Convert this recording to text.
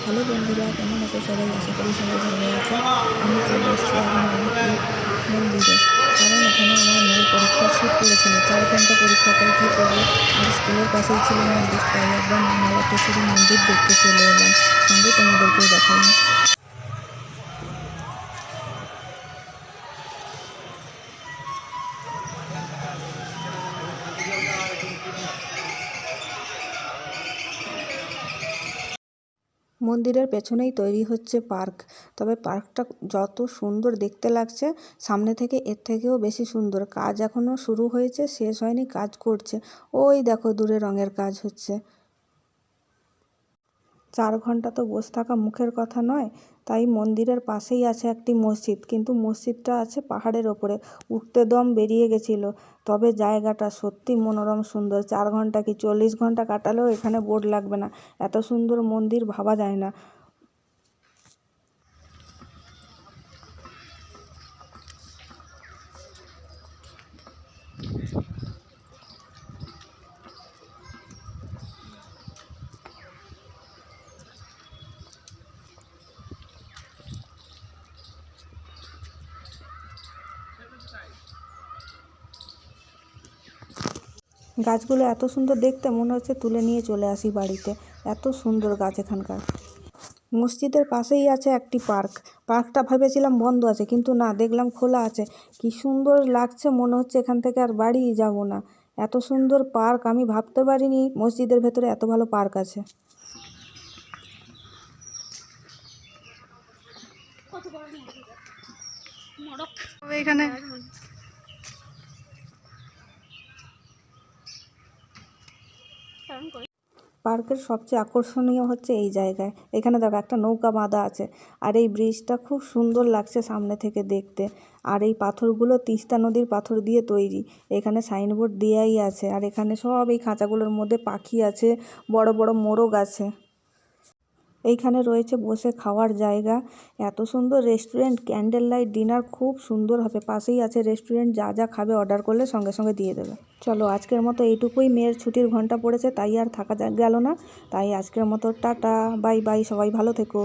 Hello বন্ধুরা, কেমন আছো সবাই? আশা করি সবাই ভালো আছে। আমি চলে এসেছি এখন এই মন্দিরে, কারণ এখানে আমার মেয়ের পরীক্ষার সিট পড়েছিল। 4 ঘন্টা পরীক্ষা, তাই কী করবো, আর স্কুলের পাশেই ছিল মন্দির, তাই একবার মালাটেশ্বরী মন্দির দেখতে চলে এলাম। সঙ্গে তোমাদেরকেও দেখালাম। মন্দিরের পেছনেই তৈরি হচ্ছে পার্ক। তবে পার্কটা যত সুন্দর দেখতে লাগছে, সামনে থেকে এর থেকেও বেশি সুন্দর। কাজ এখনও শুরু হয়েছে, শেষ হয়নি, কাজ করছে। ওই দেখো দূরে রঙের কাজ হচ্ছে। 4 ঘন্টা তো বসে থাকা মুখের কথা নয়, তাই মন্দিরের পাশেই আছে একটি মসজিদ, কিন্তু মসজিদটা আছে পাহাড়ের ওপরে, উঠতে দম বেরিয়ে গেছিল। তবে জায়গাটা সত্যি মনোরম সুন্দর। 4 ঘন্টা কি 40 ঘন্টা কাটালেও এখানে বোর লাগবে না। এত সুন্দর মন্দির ভাবা যায় না। গাছগুলো এত সুন্দর দেখতে, মনে হচ্ছে তুলে নিয়ে চলে আসি বাড়িতে। এত সুন্দর গাছ এখানকার। মসজিদের পাশেই আছে একটি পার্ক। পার্কটা ভেবেছিলাম বন্ধ আছে, কিন্তু না, দেখলাম খোলা আছে। কি সুন্দর লাগছে, মনে হচ্ছে এখান থেকে আর বাড়িই যাব না। এত সুন্দর পার্ক, আমি ভাবতে পারিনি মসজিদের ভেতরে এত ভালো পার্ক আছে। এখানে পার্কের সবচেয়ে আকর্ষণীয় হচ্ছে এই জায়গায়, এখানে দেখো একটা নৌকা বাঁধা আছে, আর এই ব্রিজটা খুব সুন্দর লাগছে সামনে থেকে দেখতে। আর এই পাথরগুলো তিস্তা নদীর পাথর দিয়ে তৈরি। এখানে সাইনবোর্ড দেওয়াই আছে, আর এখানে সব এই খাঁচাগুলোর মধ্যে পাখি আছে, বড় বড় মোরগ আছে। এইখানে রয়েছে বসে খাওয়ার জায়গা। এত সুন্দর রেস্টুরেন্ট, ক্যান্ডেল লাইট ডিনার খুব সুন্দর হবে। পাশেই আছে রেস্টুরেন্ট, যা যা খাবে অর্ডার করলে সঙ্গে সঙ্গে দিয়ে দেবে। চলো আজকের মতো এইটুকুই। মেয়ের ছুটির ঘন্টা পড়েছে, তাই আর থাকা গেল না। তাই আজকের মতো টাটা, বাই বাই, সবাই ভালো থেকো।